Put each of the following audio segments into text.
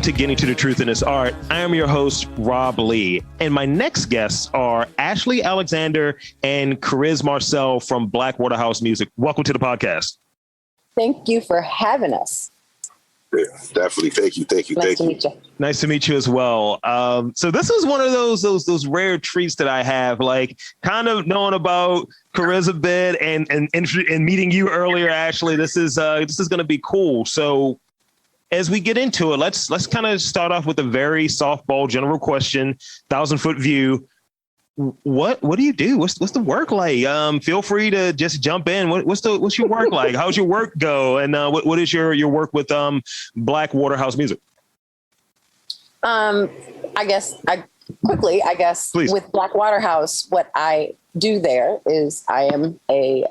to Getting to the Truth in This Art. I am your host, Rob Lee, and my next guests are Ashley Alexander and Kariz Marcel from Blakwater House Music. Welcome to the podcast. Thank you for having us. Yeah, definitely. Thank you. Nice to meet you. Nice to meet you as well. So this is one of those rare treats that I have, like kind of knowing about Kariz a bit and meeting you earlier, Ashley. This is going to be cool. So as we get into it, let's kind of start off with a very softball general question, 1,000-foot view. What do you do? What's the work like? Feel free to just jump in. What's your work like? How's your work go? And what is your work with Blakwater House Music? Please. With Blakwater House, what I do there is I am a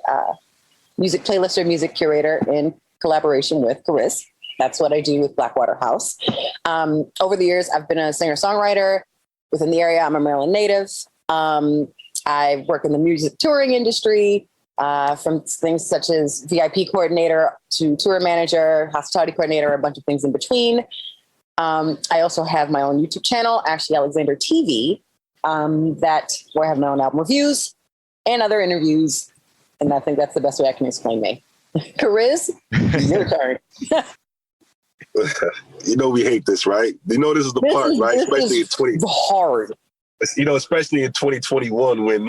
music playlister, music curator in collaboration with Kariz. That's what I do with Blakwater House. Over the years, I've been a singer-songwriter within the area. I'm a Maryland native. I work in the music touring industry, from things such as VIP coordinator to tour manager, hospitality coordinator, a bunch of things in between. I also have my own YouTube channel, Ashley Alexander TV, where I have my own album reviews and other interviews. And I think that's the best way I can explain me. Kariz, your turn. You know we hate this, right? You know this is the part, right? Especially in hard. Especially in 2021 when,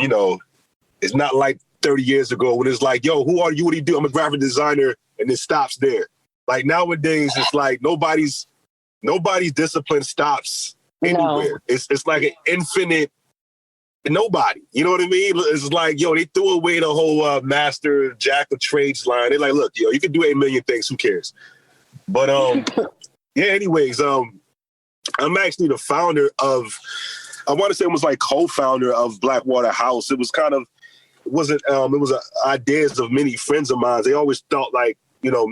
it's not like 30 years ago when it's like, yo, who are you? What do you do? I'm a graphic designer, and it stops there. Like nowadays, it's like nobody's discipline stops anywhere. No. It's like an infinite nobody. You know what I mean? It's like, yo, they threw away the whole master jack of trades line. They're like, look, yo, you can do 8 million things. Who cares? But yeah. Anyways, I'm actually the founder of. I want to say it was like co-founder of Blakwater House. It was it was ideas of many friends of mine. They always thought like, yo,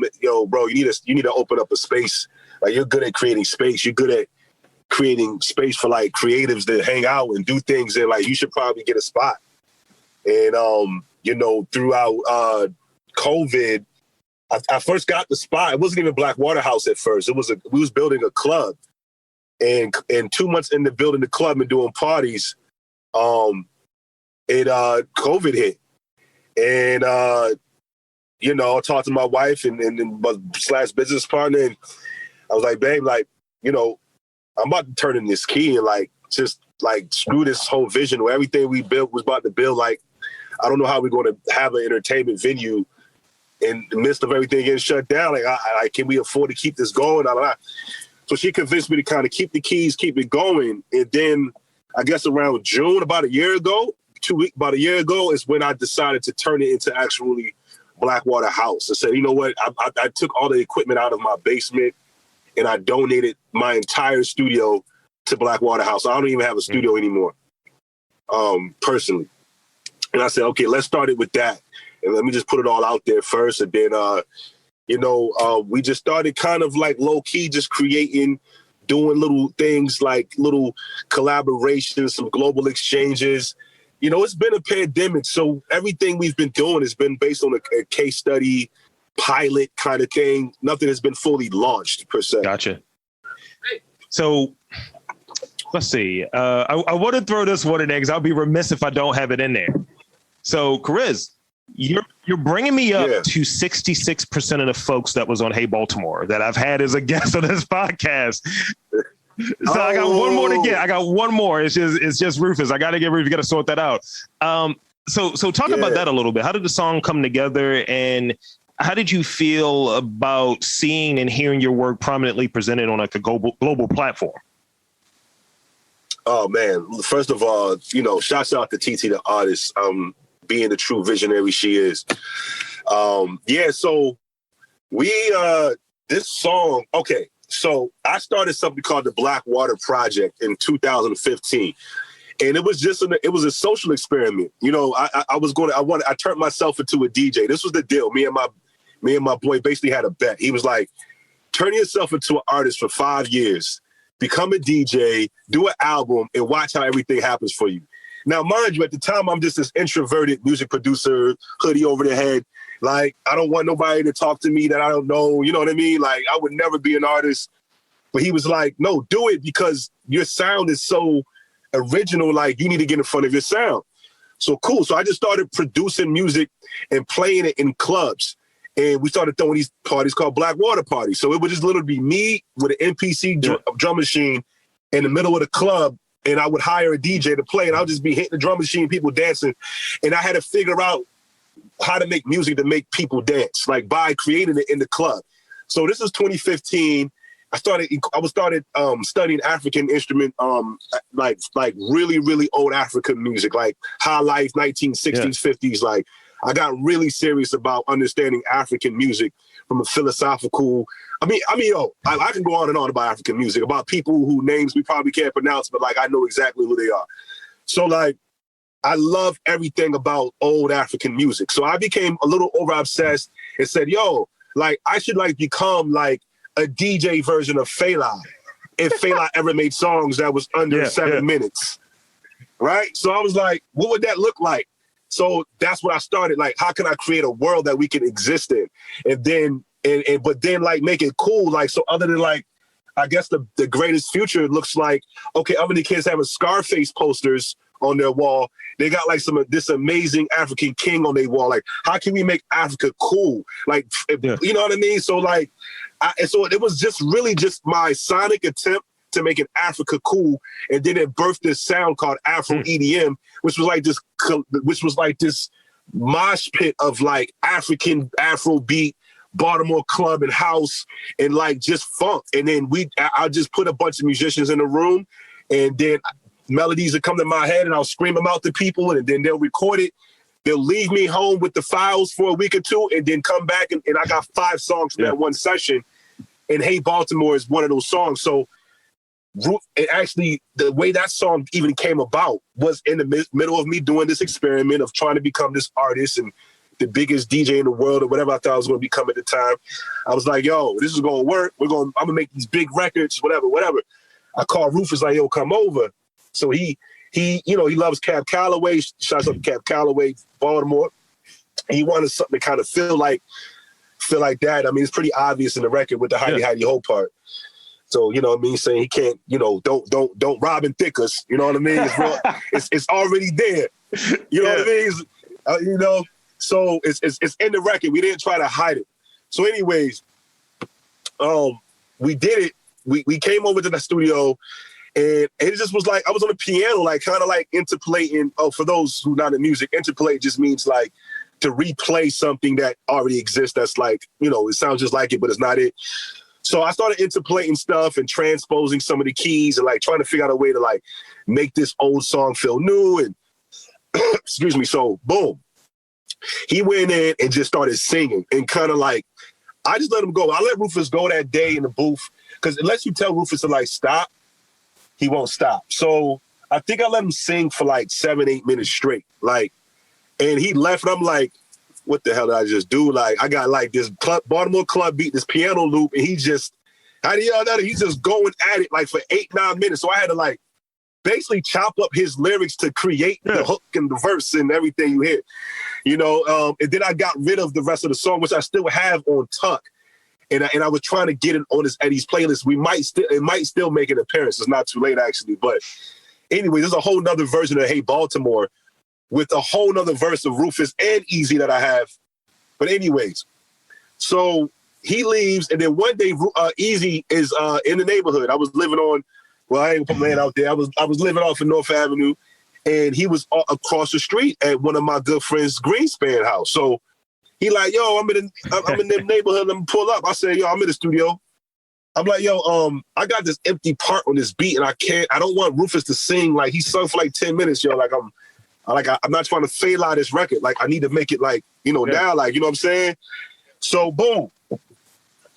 bro, you need to open up a space. Like you're good at creating space. You're good at creating space for like creatives to hang out and do things. And like, you should probably get a spot. And, throughout COVID, I first got the spot. It wasn't even Blakwater House at first. We was building a club. And 2 months into building the club and doing parties, COVID hit. And, I talked to my wife and my / business partner, and I was like, babe, like, I'm about to turn in this key and like, just like screw this whole vision where everything we built was about to build. Like, I don't know how we're going to have an entertainment venue in the midst of everything getting shut down. Like, can we afford to keep this going? So she convinced me to kind of keep the keys, keep it going. And then I guess around June, about a year ago is when I decided to turn it into actually Blakwater House. I said, you know what? I took all the equipment out of my basement and I donated my entire studio to Blakwater House. I don't even have a studio anymore, personally. And I said, okay, let's start it with that. And let me just put it all out there first. And then, we just started kind of like low key, just creating, doing little things like little collaborations, some global exchanges. It's been a pandemic. So everything we've been doing has been based on a case study, pilot kind of thing. Nothing has been fully launched per se. Gotcha. So let's see. I want to throw this one in there because I'll be remiss if I don't have it in there. So Kariz, you're bringing me up to 66% of the folks that was on Hey Baltimore that I've had as a guest on this podcast. So I got one more to get. I got one more. It's just Rufus. I got to get Rufus. You got to sort that out. So talk about that a little bit. How did the song come together, and how did you feel about seeing and hearing your work prominently presented on like a global platform? Oh man! First of all, shouts out to TT the artist. Being the true visionary she is. So this song, okay, so I started something called the Blakwater Project in 2015. And it was a social experiment. I turned myself into a DJ. This was the deal. Me and my boy basically had a bet. He was like, turn yourself into an artist for 5 years, become a DJ, do an album, and watch how everything happens for you. Now, mind you, at the time, I'm just this introverted music producer, hoodie over the head. Like, I don't want nobody to talk to me that I don't know. You know what I mean? Like, I would never be an artist. But he was like, no, do it because your sound is so original. Like, you need to get in front of your sound. So cool. So I just started producing music and playing it in clubs. And we started throwing these parties called Blakwater parties. So it would just literally be me with an MPC drum machine in the middle of the club. And I would hire a DJ to play, and I'll just be hitting the drum machine, people dancing. And I had to figure out how to make music to make people dance, like by creating it in the club. So this is 2015. I was studying African instrument, like really, really old African music, like high life, 1960s, 50s. Like, I got really serious about understanding African music from a philosophical. I can go on and on about African music, about people whose names we probably can't pronounce, but like I know exactly who they are. So like, I love everything about old African music. So I became a little over obsessed and said, yo, like I should like become like a DJ version of Fela if Fela ever made songs that was under 7 minutes. Right? So I was like, what would that look like? So that's what I started. Like, how can I create a world that we can exist in? And then, but then like make it cool. Like, so other than like, I guess the greatest future looks like, okay, other than kids having Scarface posters on their wall, they got like this amazing African king on their wall. Like, how can we make Africa cool? Like, you know what I mean? So like, so it was just really just my sonic attempt to make it Africa cool, and then it birthed this sound called Afro EDM, which was like this mosh pit of like African Afro beat, Baltimore club and house, and like just funk. And then I just put a bunch of musicians in the room, and then melodies would come to my head, and I'll scream them out to people, and then they'll record it. They'll leave me home with the files for a week or two, and then come back, and I got 5 songs from that one session. And Hey Baltimore is one of those songs. So it actually, the way that song even came about was in the middle of me doing this experiment of trying to become this artist and the biggest DJ in the world or whatever I thought I was going to become at the time. I was like, yo, this is going to work. I'm going to make these big records, whatever. I called Rufus, like, yo, come over. So he loves Cab Calloway. Shouts out to Cab Calloway, Baltimore. He wanted something to kind of feel like that. I mean, it's pretty obvious in the record with the Heidi Ho part. So, you know what I mean? Saying he can't, don't rob and thick us. You know what I mean? It's already there. You know what I mean? So it's in the record. We didn't try to hide it. So anyways, we did it. We came over to the studio, and it just was like, I was on the piano, like kind of like interpolating. Oh, for those who not in music, interpolate just means like to replay something that already exists. That's like, it sounds just like it, but it's not it. So I started interpolating stuff and transposing some of the keys and like trying to figure out a way to like make this old song feel new. And excuse me. So boom, he went in and just started singing and kind of like, I just let him go. I let Rufus go that day in the booth because unless you tell Rufus to like stop, he won't stop. So I think I let him sing for like 7-8 minutes straight. Like, and he left and I'm like, what the hell did I just do? Like, I got like this Baltimore club beat, this piano loop, and he's just going at it like for 8-9 minutes. So I had to like basically chop up his lyrics to create the hook and the verse and everything you hear, and then I got rid of the rest of the song, which I still have on Tuck. And I was trying to get it on this Eddie's playlist. It might still make an appearance. It's not too late actually. But anyway, there's a whole nother version of Hey Baltimore with a whole nother verse of Rufus and Easy that I have. But anyways, so he leaves, and then one day Easy is in the neighborhood. I was living on, I ain't gonna put my hand out there. I was living off of North Avenue, and he was across the street at one of my good friends' Greenspan house. So he like, yo, I'm in the neighborhood. Let me pull up. I said, yo, I'm in the studio. I'm like, yo, I got this empty part on this beat, and I don't want Rufus to sing. Like, he sung for like 10 minutes, yo. Like, I'm not trying to fail out this record. Like, I need to make it like, now, like, you know what I'm saying? So, boom.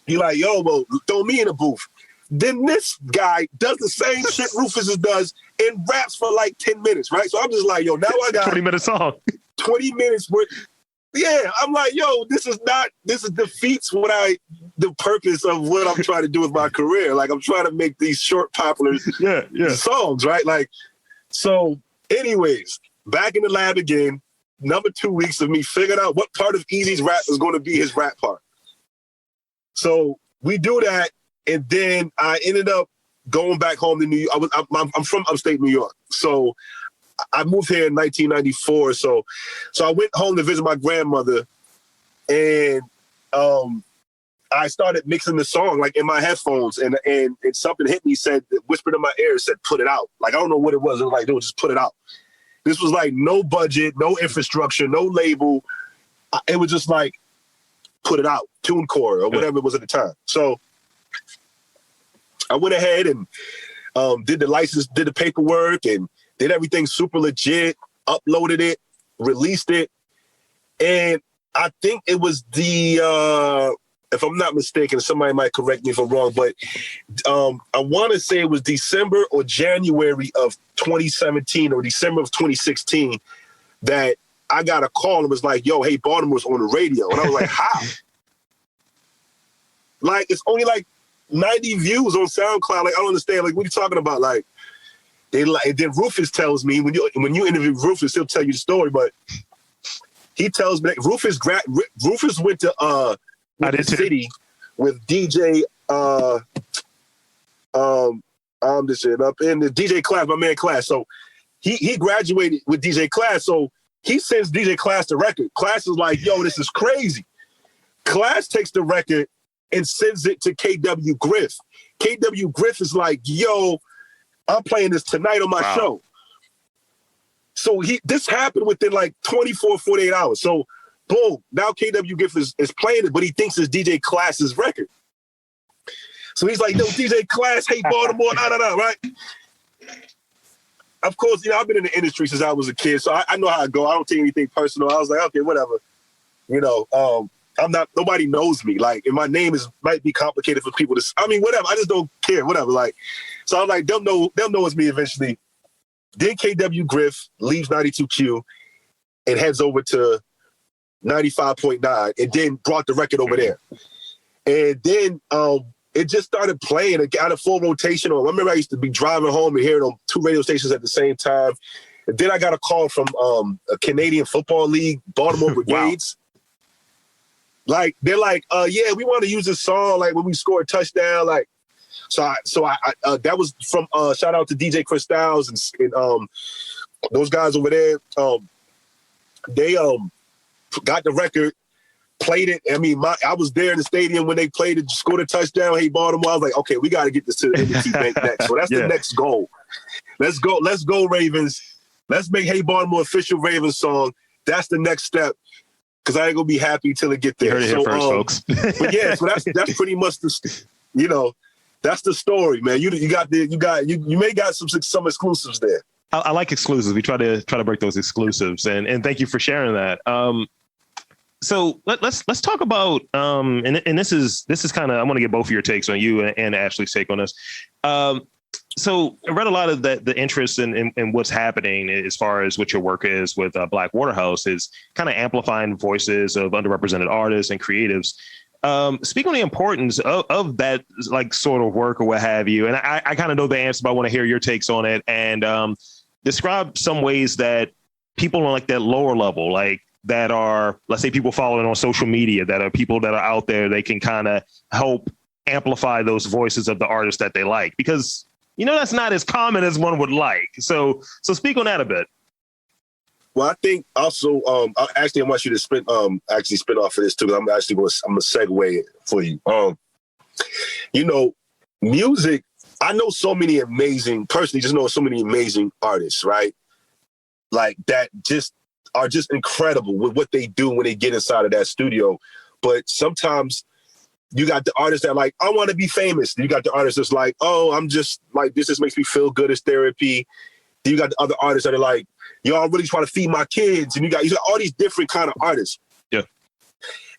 He like, yo, well, throw me in the booth. Then this guy does the same shit Rufus does and raps for like 10 minutes, right? So I'm just like, yo, now I got 20-minute song. 20 minutes worth. Yeah, I'm like, yo, this defeats the purpose of what I'm trying to do with my career. Like, I'm trying to make these short, popular songs, right? Like, so anyways, back in the lab again, number 2 weeks of me figuring out what part of Easy's rap is going to be his rap part. So we do that, And then I ended up going back home to New York. I'm from upstate New York. So I moved here in 1994. So I went home to visit my grandmother, and I started mixing the song like in my headphones, and something hit me, whispered in my ear, said, put it out. Like, I don't know what it was. It was like, dude, just put it out. This was like no budget, no infrastructure, no label. It was just like, put it out, TuneCore or whatever it was at the time. So I went ahead and did the license, did the paperwork, and did everything super legit, uploaded it, released it. And I think it was if I'm not mistaken, somebody might correct me if I'm wrong, but I want to say it was December or January of 2017 or December of 2016 that I got a call and was like, yo, hey, Baltimore's on the radio. And I was like, how? Like, it's only like 90 views on SoundCloud. Like, I don't understand. Like, what are you talking about? Like, and then Rufus tells me, when you interview Rufus, he'll tell you the story, but he tells me that Rufus went to the city with DJ this shit up in the DJ Class, my man Class. So he graduated with DJ Class. So he sends DJ Class the record. Class is like, yo, this is crazy. Class takes the record and sends it to KW Griff. KW Griff is like, yo, I'm playing this tonight on my show. So this happened within like 24, 48 hours. So boom, now KW Griff is playing it, but he thinks it's DJ Class's record. So he's like, no, DJ Class, hey, Baltimore, right? Of course, I've been in the industry since I was a kid, so I know how it go. I don't take anything personal. I was like, okay, whatever. Nobody knows me. Like, and my name might be complicated for people whatever. I just don't care, whatever. Like, so I was like, they'll know it's me eventually. Then KW Griff leaves 92Q and heads over to 95.9 and then brought the record over there. And then it just started playing. It got a full rotation on. I remember I used to be driving home and hearing on 2 radio stations at the same time. And then I got a call from a Canadian Football League, Baltimore Brigades. Wow. Like, they're like, yeah, we want to use this song like when we score a touchdown. Like, so I that was from shout out to DJ Chris Styles and those guys over there. They got the record, played it. I mean, I was there in the stadium when they played it, scored a touchdown. Hey, Baltimore. I was like, okay, we got to get this to the NBC Bank next. So that's the next goal. Let's go, Ravens. Let's make Hey Baltimore official Ravens song. That's the next step. Because I ain't gonna be happy till it get there. You heard it here first, folks. But yeah, so that's pretty much that's the story, man. You may got some exclusives there. I like exclusives. We try to break those exclusives, and thank you for sharing that. So let's talk about and this is kind of, I want to get both of your takes on you and Ashley's take on this. So I read a lot of the interest in what's happening as far as what your work is with Blakwater House is kind of amplifying voices of underrepresented artists and creatives. Speak on the importance of that, like, sort of work or what have you. And I kind of know the answer, but I want to hear your takes on it, and describe some ways that people on like that lower level, like that are, let's say, people following on social media, that are people that are out there, they can kind of help amplify those voices of the artists that they like, because that's not as common as one would like. So speak on that a bit. Well, I think also, I want you to spin off of this too. I'm gonna segue it for you. Music. I know so many amazing artists, right? Like that are just incredible with what they do when they get inside of that studio. But sometimes you got the artists that like, I want to be famous. You got the artists that's like, oh, I'm just like, this just makes me feel good as therapy. Then you got the other artists that are like, yo, I'm really trying to feed my kids. And you got all these different kind of artists. Yeah.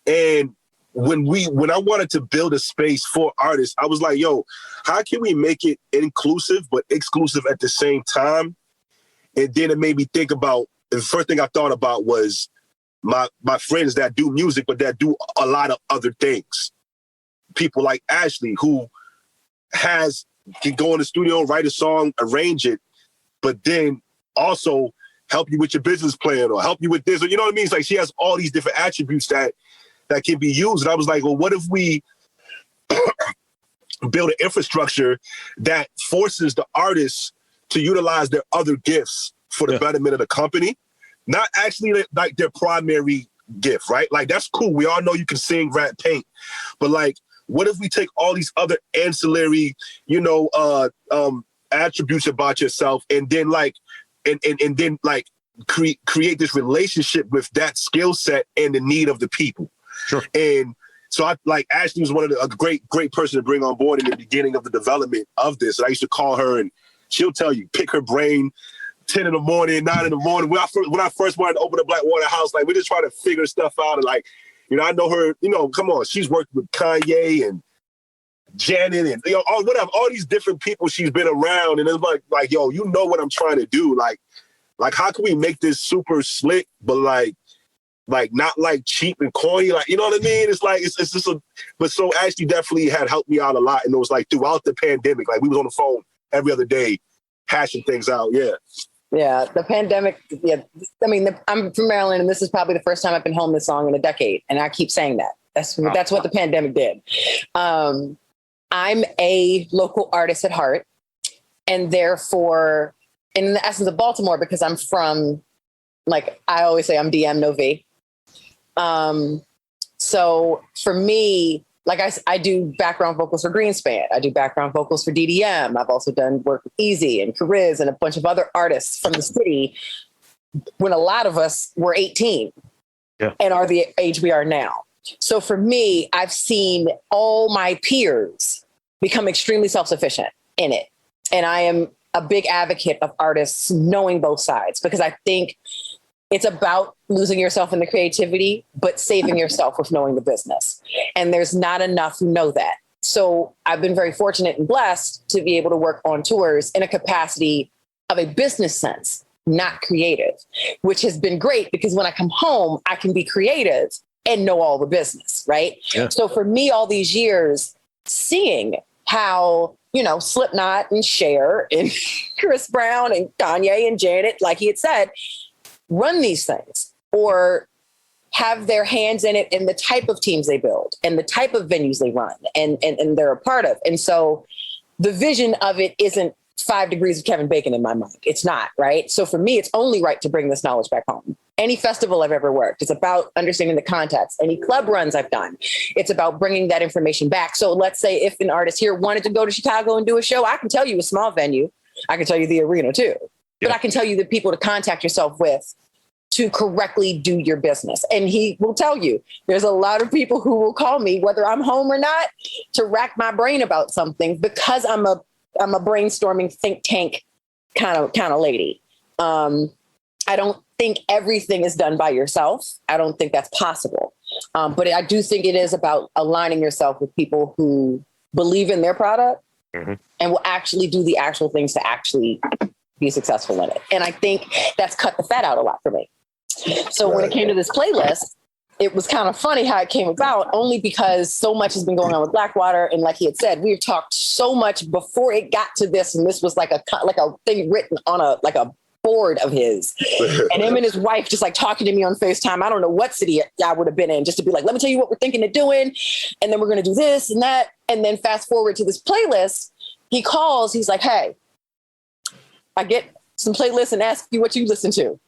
And when I wanted to build a space for artists, I was like, yo, how can we make it inclusive but exclusive at the same time? And then it made me think about, the first thing I thought about was my friends that do music, but that do a lot of other things. People like Ashley, who can go in the studio, write a song, arrange it, but then also help you with your business plan or help you with this, or you know what I mean? It's like she has all these different attributes that can be used. And I was like, well, what if we build an infrastructure that forces the artists to utilize their other gifts for the betterment of the company, not actually like their primary gift, right? Like, that's cool. We all know you can sing, rap, paint, but like, what if we take all these other ancillary, attributes about yourself and then create this relationship with that skill set and the need of the people. Sure. And so Ashley was a great person to bring on board in the beginning of the development of this. And I used to call her and she'll tell you, pick her brain 10 in the morning, 9 in the morning. When I first wanted to open the Blakwater house, like, we just try to figure stuff out. And like, I know her, come on, she's worked with Kanye and Janet and, all these different people she's been around. And it's like, yo, you know what I'm trying to do. Like, how can we make this super slick, but like not like cheap and corny, like, you know what I mean? It's like, it's just but so Ashley definitely had helped me out a lot. And it was like throughout the pandemic, like, we was on the phone every other day, hashing things out. Yeah. Yeah, the pandemic. Yeah, I mean, I'm from Maryland, and this is probably the first time I've been home this long in a decade, and I keep saying that. That's what the pandemic did. I'm a local artist at heart, and therefore, in the essence of Baltimore, because I'm from, like, I always say, I'm DM no V. So for me, like, I do background vocals for Greenspan. I do background vocals for DDM. I've also done work with Easy and Kariz and a bunch of other artists from the city when a lot of us were 18 and are the age we are now. So for me, I've seen all my peers become extremely self-sufficient in it. And I am a big advocate of artists knowing both sides, because I think it's about losing yourself in the creativity, but saving yourself with knowing the business. And there's not enough who know that. So I've been very fortunate and blessed to be able to work on tours in a capacity of a business sense, not creative, which has been great, because when I come home, I can be creative and know all the business, right? Yeah. So for me, all these years, seeing how, Slipknot and Cher and Chris Brown and Kanye and Janet, like he had said, run these things or have their hands in it, in the type of teams they build and the type of venues they run and they're a part of. And so the vision of it isn't 5 degrees of Kevin Bacon in my mind. It's not, right? So for me, it's only right to bring this knowledge back home. Any festival I've ever worked, it's about understanding the context. Any club runs I've done, it's about bringing that information back. So let's say if an artist here wanted to go to Chicago and do a show, I can tell you a small venue. I can tell you the arena too. But I can tell you the people to contact yourself with to correctly do your business. And he will tell you, there's a lot of people who will call me, whether I'm home or not, to rack my brain about something, because I'm a brainstorming think tank kind of lady. I don't think everything is done by yourself. I don't think that's possible. But I do think it is about aligning yourself with people who believe in their product and will actually do the actual things to actually be successful in it. And I think that's cut the fat out a lot for me. So when it came to this playlist, it was kind of funny how it came about, only because so much has been going on with Blakwater. And like he had said, we've talked so much before it got to this. And this was like a thing written on a board of his, and him and his wife just like talking to me on FaceTime. I don't know what city I would have been in, just to be like, let me tell you what we're thinking of doing. And then we're going to do this and that. And then fast forward to this playlist, he calls, he's like, hey, I get some playlists and ask you what you listen to.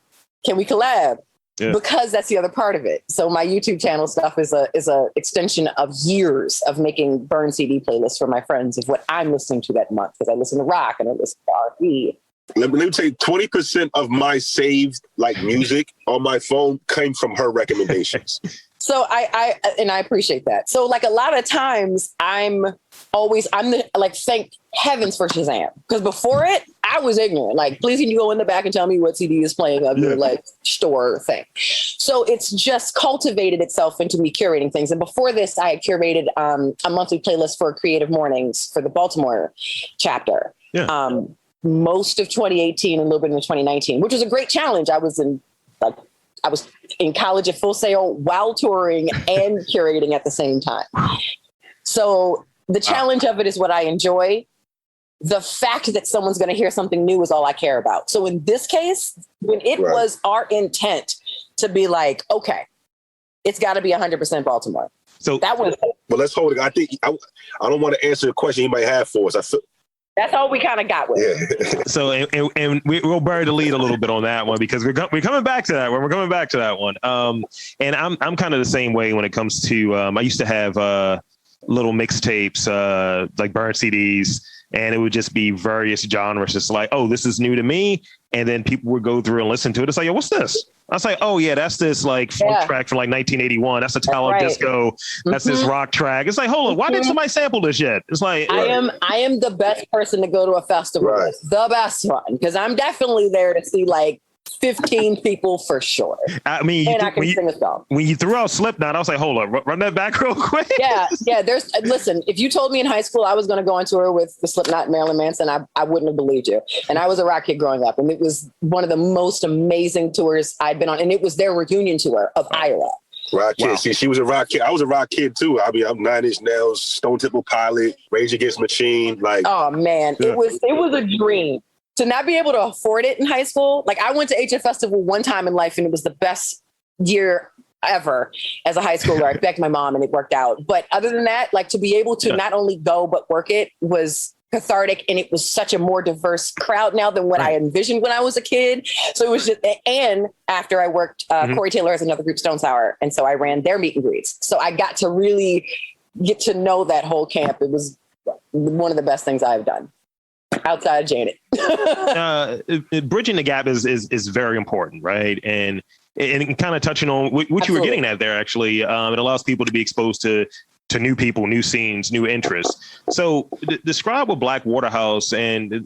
Can we collab? Yeah. Because that's the other part of it. So my YouTube channel stuff is a extension of years of making burn CD playlists for my friends of what I'm listening to that month, because I listen to rock and I listen to R&B. Let me tell you, 20% of my saved music on my phone came from her recommendations. So I appreciate that. So like a lot of times I'm thank heavens for Shazam, because before it I was ignorant. Like, please can you go in the back and tell me what CD is playing of your like store thing. So it's just cultivated itself into me curating things. And before this, I had curated a monthly playlist for Creative Mornings for the Baltimore chapter. Yeah. Most of 2018 and a little bit in 2019, which was a great challenge. I was in college at Full Sail while touring and curating at the same time. So the challenge of it is what I enjoy. The fact that someone's going to hear something new is all I care about. So in this case, when it was our intent to be like, okay, it's got to be 100% Baltimore. So that was. But let's hold it. I think I don't want to answer the question you might have for us. That's all we kind of got with. Yeah. So, and we'll bury the lead a little bit on that one because we're coming back to that one. We're coming back to that one. And I'm kind of the same way when it comes to, I used to have little mixtapes, like burn CDs, and it would just be various genres. Just like, oh, this is new to me. And then people would go through and listen to it. It's like, yo, what's this? I was like, oh yeah, that's this like funk track from like 1981. That's a Italo disco. That's this rock track. It's like, hold on, why didn't somebody sample this yet? It's like, I am the best person to go to a festival with, the best one, because I'm definitely there to see like 15 people for sure. I mean, I can sing a song. When you threw out Slipknot, I was like, hold on, run that back real quick. Yeah. Listen, if you told me in high school I was going to go on tour with the Slipknot and Marilyn Manson, I wouldn't have believed you. And I was a rock kid growing up, and it was one of the most amazing tours I'd been on, and it was their reunion tour of Iowa. Rock kid. Wow. See, she was a rock kid. I was a rock kid too. I mean, I'm 9 Inch Nails, Stone Temple Pilot, Rage Against the Machine. Like, oh man, it was a dream. To not be able to afford it in high school. Like, I went to HF Festival one time in life, and it was the best year ever as a high schooler. I begged my mom and it worked out. But other than that, like, to be able to not only go, but work it was cathartic. And it was such a more diverse crowd now than what I envisioned when I was a kid. So it was just, and after I worked, Corey Taylor has another group, Stone Sour. And so I ran their meet and greets. So I got to really get to know that whole camp. It was one of the best things I've done. Outside Janet. Bridging the gap is very important, right? And kind of touching on what you were getting at there, actually, it allows people to be exposed to new people, new scenes, new interests. So describe Blakwater House and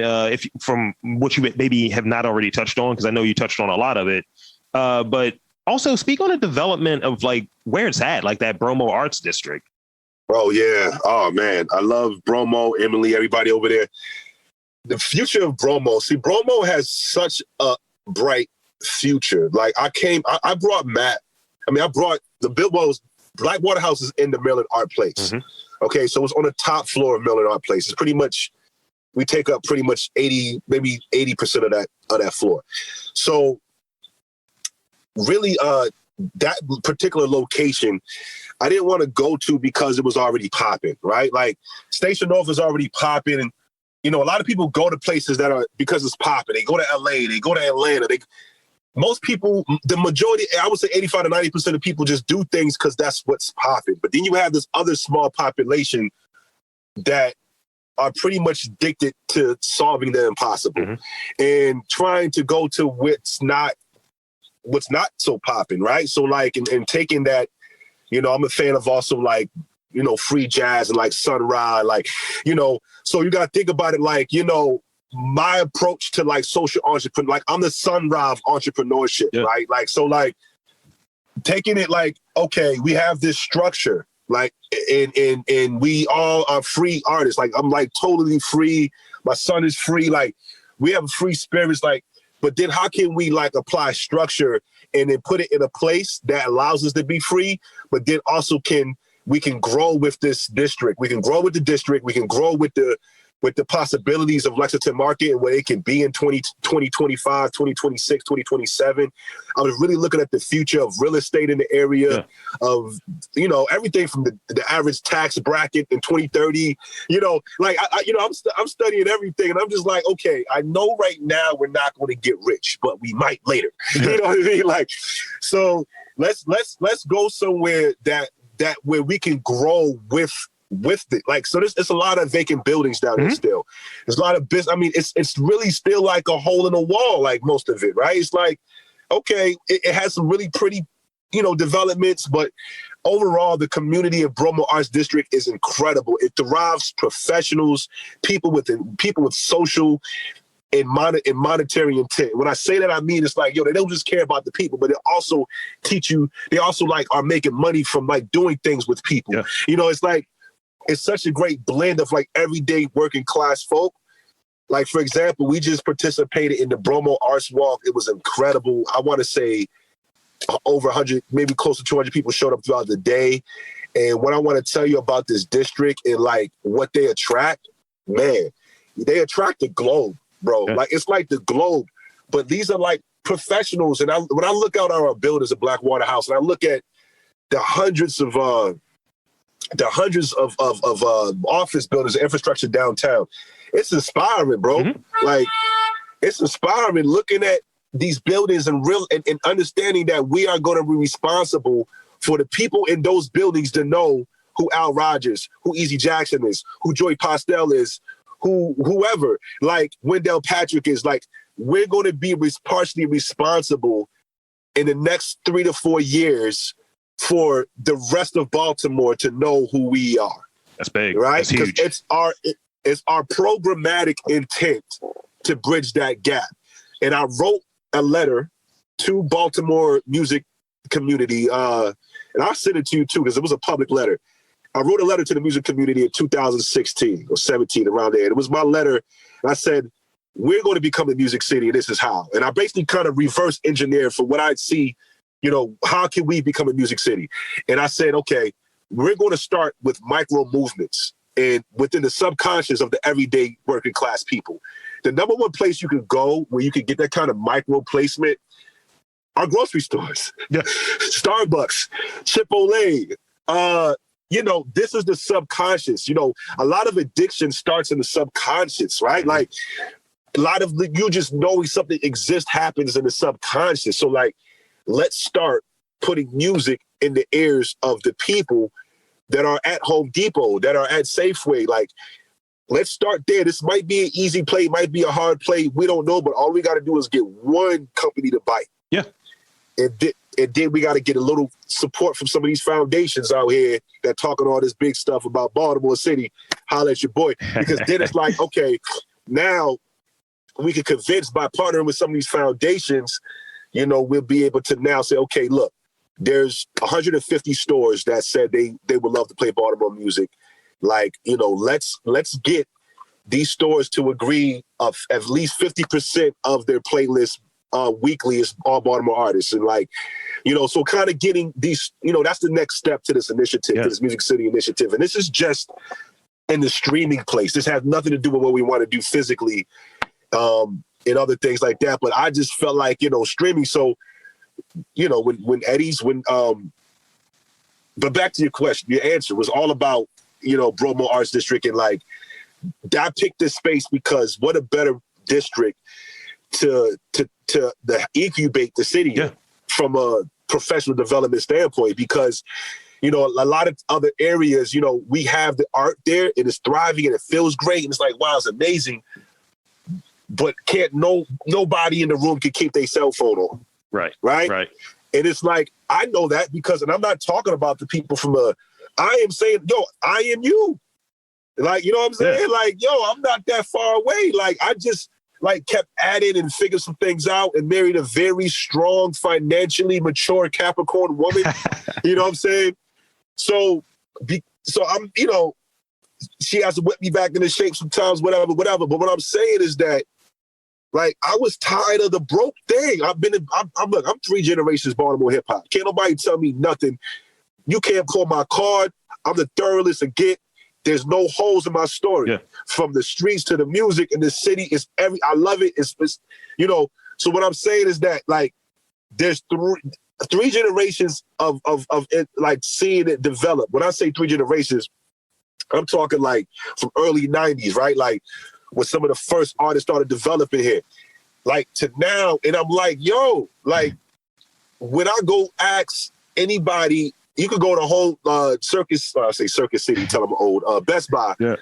if from what you maybe have not already touched on, because I know you touched on a lot of it, but also speak on the development of like where it's at, like that Bromo Arts District. Oh, yeah. Oh, man. I love Bromo, Emily, everybody over there. The future of Bromo. See, Bromo has such a bright future. Like, I brought Matt. I mean, I brought the Billbo's Blakwater House is in the Maryland Art Place. Mm-hmm. Okay, so it's on the top floor of Maryland Art Place. It's pretty much, we take up pretty much 80% of that floor. So really, that particular location, I didn't want to go to because it was already popping, right? Like Station North is already popping. And, you know, a lot of people go to places that are because it's popping. They go to LA, they go to Atlanta. Most people, the majority, I would say 85 to 90% of people just do things because that's what's popping. But then you have this other small population that are pretty much addicted to solving the impossible and trying to go to what's not so popping, right? So like, and taking that, you know, I'm a fan of also like, you know, free jazz and like Sun Ra, like, you know, so you got to think about it like, you know, my approach to like social entrepreneur, like I'm the Sun Ra of entrepreneurship, right? Like, so like taking it like, okay, we have this structure, like, and we all are free artists. Like I'm like totally free. My son is free. Like we have free spirits, like, but then how can we like apply structure and then put it in a place that allows us to be free, but then also we can grow with this district. We can grow with the district. We can grow with the possibilities of Lexington Market and where it can be in 2025, 2026, 2027. I was really looking at the future of real estate in the area of, you know, everything from the average tax bracket in 2030, you know, like, I'm studying everything and I'm just like, okay, I know right now we're not going to get rich, but we might later. You know what I mean? Like, so let's go somewhere that where we can grow with it. Like, so it's a lot of vacant buildings down there still. There's a lot of business. I mean, it's really still like a hole in the wall, like most of it, right? It's like, okay, it has some really pretty, you know, developments, but overall, the community of Bromo Arts District is incredible. It derives professionals, people with social and monetary intent. When I say that, I mean, it's like, yo, they don't just care about the people, but they also they also like are making money from like doing things with people. Yeah. You know, it's like, it's such a great blend of like everyday working class folk. Like, for example, we just participated in the Bromo Arts Walk. It was incredible. I want to say over 100, maybe close to 200 people showed up throughout the day. And what I want to tell you about this district and like what they attract, man, they attract the globe, bro. Yeah. Like, it's like the globe. But these are like professionals, and when I look out our buildings at Blakwater House, and I look at the hundreds of office buildings, infrastructure downtown, it's inspiring, bro. Mm-hmm. Like, it's inspiring looking at these buildings and understanding that we are going to be responsible for the people in those buildings to know who Al Rogers, who Easy Jackson is, who Joy Postel is, whoever, like Wendell Patrick is. Like, we're going to be partially responsible in the next 3 to 4 years for the rest of Baltimore to know who we are. That's big. Right? That's huge. It's our programmatic intent to bridge that gap. And I wrote a letter to Baltimore music community, and I'll send it to you too, because it was a public letter. I wrote a letter to the music community in 2016 or 17, around there. And it was my letter. And I said, we're going to become a music city, and this is how. And I basically kind of reverse engineered for what I'd see, how can we become a music city? And I said, okay, we're going to start with micro movements and within the subconscious of the everyday working class people. The number one place you can go where you can get that kind of micro placement are grocery stores. Yeah. Starbucks, Chipotle. This is the subconscious. A lot of addiction starts in the subconscious, right? Like, a lot of you just knowing something exists happens in the subconscious. So, like, let's start putting music in the ears of the people that are at Home Depot, that are at Safeway. Like, let's start there. This might be an easy play, might be a hard play. We don't know, but all we got to do is get one company to bite. Yeah. And then we got to get a little support from some of these foundations out here that talking all this big stuff about Baltimore City. Holla at your boy. Because then it's like, okay, now we can convince by partnering with some of these foundations, we'll be able to now say, okay, look, there's 150 stores that said they would love to play Baltimore music. Like, let's get these stores to agree of at least 50% of their playlist weekly is all Baltimore artists. And like, so kind of getting these, that's the next step to this initiative, to this Music City initiative. And this is just in the streaming place. This has nothing to do with what we want to do physically and other things like that. But I just felt like, streaming. So, but back to your question, your answer was all about, Bromo Arts District. And like, I picked this space because what a better district to incubate the city from a professional development standpoint, because a lot of other areas, we have the art there and it's thriving and it feels great and it's like, wow, it's amazing, but nobody in the room can keep their cell phone on. Right. And it's like, I know that because, and I'm not talking about the people I am saying, I am you. Like, you know what I'm saying? Yeah. Like, I'm not that far away. Like, I just kept adding and figured some things out and married a very strong, financially mature Capricorn woman. You know what I'm saying? So I'm, she has to whip me back into shape sometimes, whatever. But what I'm saying is that, like, I was tired of the broke thing. I'm 3 generations Baltimore hip hop. Can't nobody tell me nothing. You can't pull my card. I'm the thoroughest to get. There's no holes in my story. Yeah. From the streets to the music in the city, I love it. It's so what I'm saying is that, like, there's three generations of it, like, seeing it develop. When I say 3 generations, I'm talking like from early 90s, right? Like, when some of the first artists started developing here, like, to now. And I'm like, like, when I go ask anybody, you could go to whole Circus City, tell them old, Best Buy. Yeah.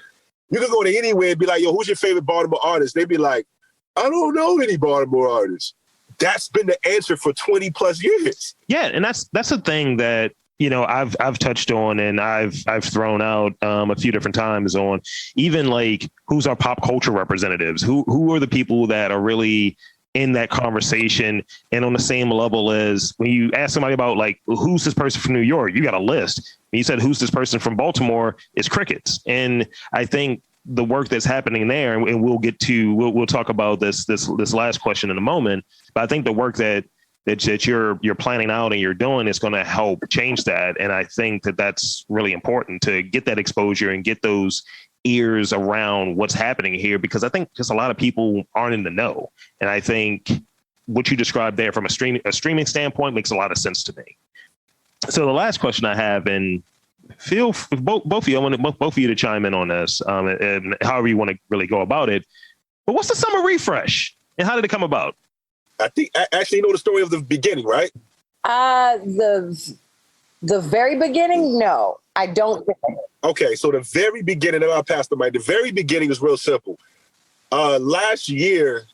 You could go to anywhere and be like, who's your favorite Baltimore artist? They'd be like, I don't know any Baltimore artists. That's been the answer for 20 plus years. Yeah. And that's the thing that, I've touched on and I've thrown out a few different times on, even like, who's our pop culture representatives? Who are the people that are really in that conversation and on the same level as when you ask somebody about, like, who's this person from New York? You got a list. When you said, who's this person from Baltimore? It's crickets. And I think the work that's happening there, and we'll talk about this last question in a moment, but I think the work that you're planning out and you're doing is going to help change that. And I think that that's really important to get that exposure and get those ears around what's happening here, because I think just a lot of people aren't in the know. And I think what you described there from a streaming standpoint makes a lot of sense to me. So the last question I have, and feel both of you, I want both of you to chime in on this, and however you want to really go about it. But what's the summer refresh, and how did it come about? I think actually, you know the story of the beginning, right? The very beginning, no, I don't. Okay, so the very beginning, and I'll pass the mic. The very beginning is real simple. Last year,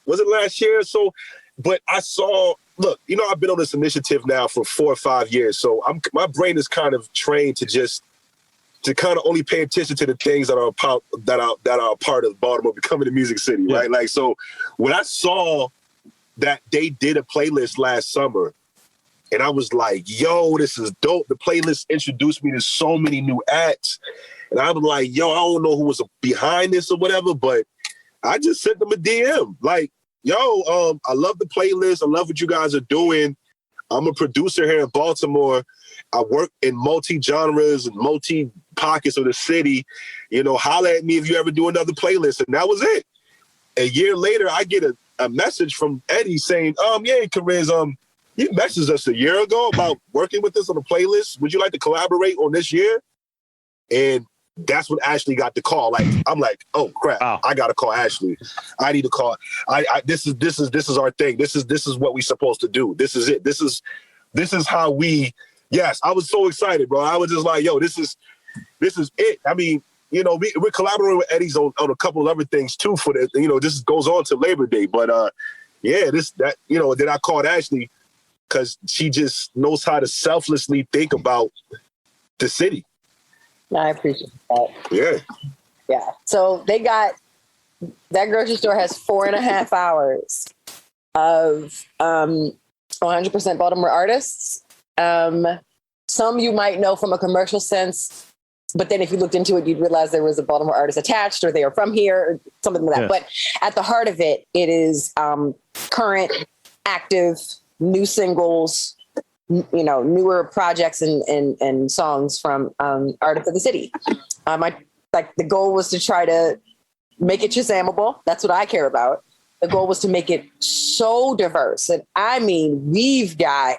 was it last year? So, but I saw. Look, you know, I've been on this initiative now for 4 or 5 years, so my brain is kind of trained to kind of only pay attention to the things that are a part of Baltimore becoming a music city, right? Like, so when I saw that they did a playlist last summer, and I was like, yo, this is dope. The playlist introduced me to so many new acts. And I was like, yo, I don't know who was behind this or whatever, but I just sent them a DM. Like, yo, I love the playlist. I love what you guys are doing. I'm a producer here in Baltimore. I work in multi-genres and multi-pockets of the city. You know, holler at me if you ever do another playlist. And that was it. A year later, I get a message from Eddie saying, yeah, Kariz, you messaged us a year ago about working with us on a playlist. Would you like to collaborate on this year? And that's when Ashley got the call. Like, I'm like, oh crap, I gotta call Ashley. I need to call. This is our thing. This is what we're supposed to do. This is it. This is how we. Yes, I was so excited, bro. I was just like, yo, this is it. I mean, you know, we're collaborating with Eddie's on a couple of other things too. For the, you know, this goes on to Labor Day, but yeah, then I called Ashley because she just knows how to selflessly think about the city. I appreciate that. Yeah. Yeah. So that grocery store has 4.5 hours of 100% Baltimore artists. Some you might know from a commercial sense, but then if you looked into it, you'd realize there was a Baltimore artist attached, or they are from here, or something like that. Yeah. But at the heart of it, it is current, active, new singles, you know, newer projects and songs from artists of the city. The goal was to try to make it Shazamable. That's what I care about. The goal was to make it so diverse. And I mean, we've got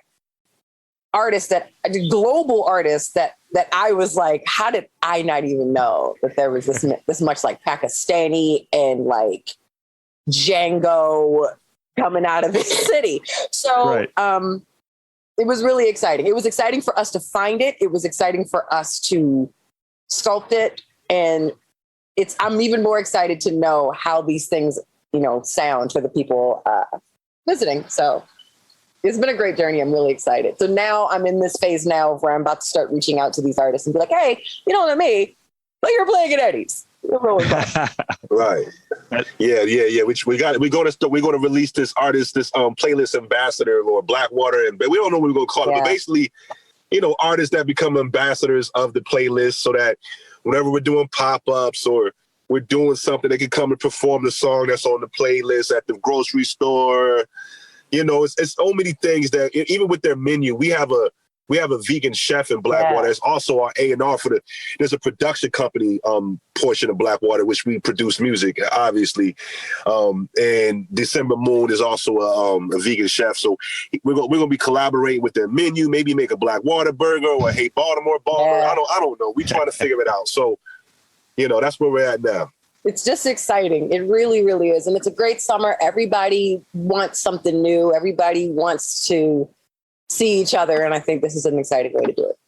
global artists that I was like, how did I not even know that there was this much like Pakistani and like Django coming out of this city. So, right. It was really exciting. It was exciting for us to find it. It was exciting for us to sculpt it. And I'm even more excited to know how these things, you know, sound for the people visiting. So it's been a great journey. I'm really excited. So now I'm in this phase now where I'm about to start reaching out to these artists and be like, hey, you know what I mean? But you're playing at Eddie's. Right. Yeah. We're going to release this artist, this playlist ambassador or Blakwater, and we don't know what we're going to call it, but basically, you know, artists that become ambassadors of the playlist, so that whenever we're doing pop-ups or we're doing something, they can come and perform the song that's on the playlist at the grocery store. You know, it's so many things that even with their menu, we have a vegan chef in Blakwater. It's also our A&R there's a production company portion of Blakwater, which we produce music, obviously. And December Moon is also a vegan chef. So we're gonna be collaborating with their menu, maybe make a Blakwater burger or a Hey Baltimore burger. I don't know. We're trying to figure it out. So, you know, that's where we're at now. It's just exciting. It really, really is. And it's a great summer. Everybody wants something new. Everybody wants to see each other. And I think this is an exciting way to do it.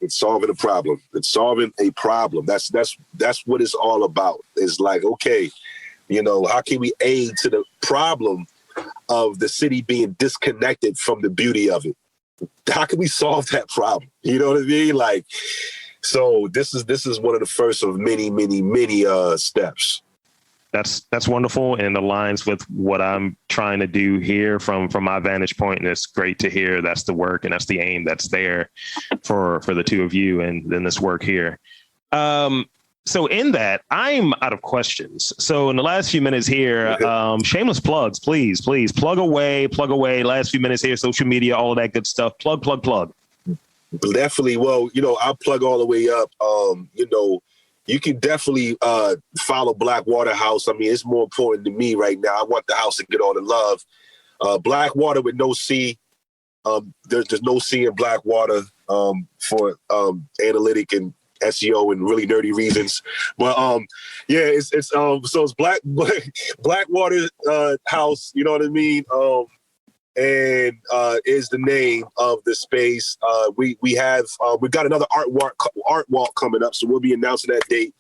It's solving a problem. It's solving a problem. That's what it's all about. It's like, okay, you know, how can we aid to the problem of the city being disconnected from the beauty of it? How can we solve that problem? You know what I mean? Like, so this is one of the first of many, many, many steps. That's wonderful and aligns with what I'm trying to do here from my vantage point. And it's great to hear that's the work and that's the aim that's there for the two of you and then this work here. So in that, I'm out of questions. So in the last few minutes here, shameless plugs, please plug away. Last few minutes here, social media, all of that good stuff. Plug. Definitely. Well, you know, I'll plug all the way up. You know, you can definitely follow Blakwater House. I mean, it's more important to me right now. I want the house to get all the love. Blakwater with no C. There's no C in Blakwater for analytic and SEO and really nerdy reasons. But it's Blakwater House, you know what I mean? And is the name of the space. We got another art walk coming up, so we'll be announcing that date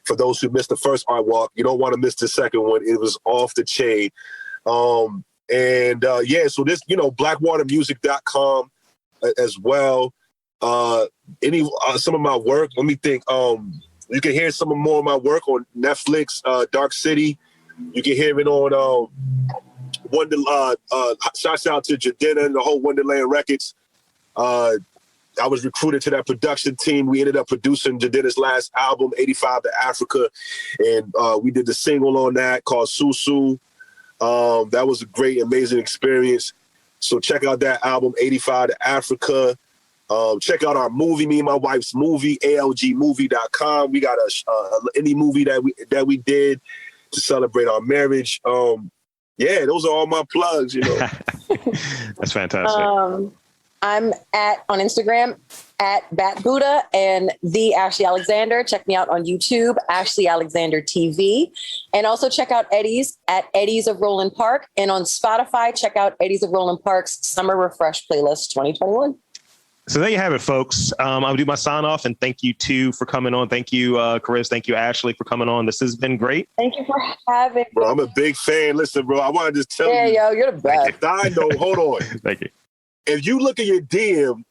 for those who missed the first art walk. You don't want to miss the second one. It was off the chain. So this, blackwatermusic.com as well. Some of my work, let me think. You can hear some more of my work on Netflix, Dark City. You can hear it on shouts out to Jadena and the whole Wonderland Records. I was recruited to that production team. We ended up producing Jadena's last album, 85 to Africa. And we did the single on that called Susu. That was a great, amazing experience. So check out that album, 85 to Africa. Check out our movie, me and my wife's movie, algmovie.com. We got a indie movie that we did to celebrate our marriage. Those are all my plugs, That's fantastic. I'm on Instagram at BatBuddha and the Ashley Alexander. Check me out on YouTube, Ashley Alexander TV. And also check out Eddie's at Eddie's of Roland Park. And on Spotify, check out Eddie's of Roland Park's Summer Refresh Playlist 2021. So there you have it, folks. I'll do my sign off and thank you too for coming on. Thank you, Kariz. Thank you, Ashley, for coming on. This has been great. Thank you for having me. Bro, I'm a big fan. Listen, bro, I want to just tell you. Yeah, yo, you're the best. I know, hold on. Thank you. If you look at your DM,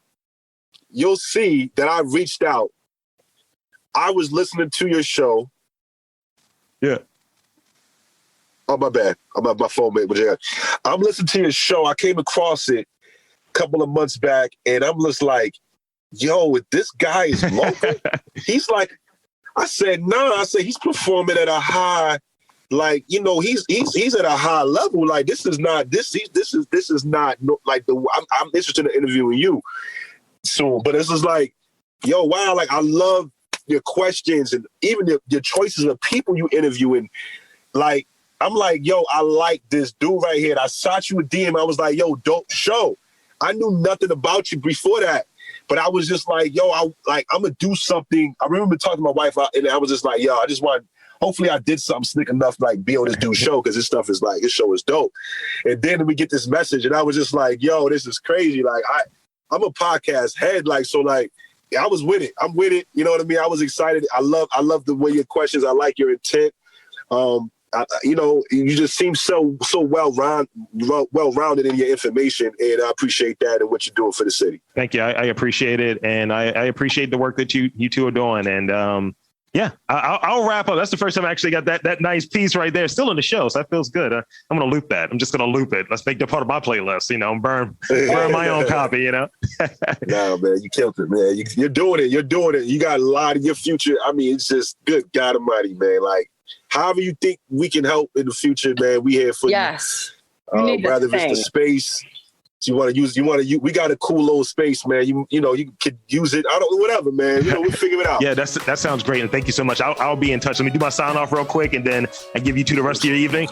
you'll see that I reached out. I was listening to your show. Yeah. Oh, my bad. I'm at my phone, mate. But yeah, I'm listening to your show. I came across it couple of months back, and I'm just like, yo, if this guy is local, he's like, I said, he's performing at a high, like, he's at a high level. Like, this is not like I'm interested in interviewing you soon, but this is like, yo, wow, like I love your questions and even your choices of people you interview, and like, I'm like, yo, I like this dude right here. And I shot you a DM. I was like, yo, dope show. I knew nothing about you before that, but I was just like, yo, I'm gonna do something. I remember talking to my wife, and I was just like, yo, hopefully I did something slick enough to like be on this dude's show, because this show is dope. And then we get this message, and I was just like, yo, this is crazy. Like I'm a podcast head, like, so like, yeah, I was with it. I'm with it. You know what I mean? I was excited. I love the way your questions. I like your intent. You just seem so well-rounded in your information, and I appreciate that and what you're doing for the city. Thank you. I appreciate it, and I appreciate the work that you two are doing. And I'll wrap up. That's the first time I actually got that nice piece right there, still in the show, so that feels good. I'm gonna loop that. I'm just gonna loop it. Let's make that part of my playlist. Burn my own copy. Nah, man, you killed it, man. You're doing it. You're doing it. You got a lot of your future. I mean, it's just good God Almighty, man. Like, however you think we can help in the future, man, we here for you. Yes. Rather if it's the space you want to use, we got a cool little space, man. You could use it. Whatever, man. We'll figure it out. Yeah, that sounds great. And thank you so much. I'll be in touch. Let me do my sign off real quick, and then I give you two the rest of your evening.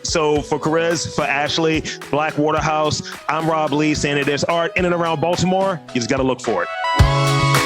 So for Kariz, for Ashley, Blakwater House, I'm Rob Lee saying that there's art in and around Baltimore. You just got to look for it.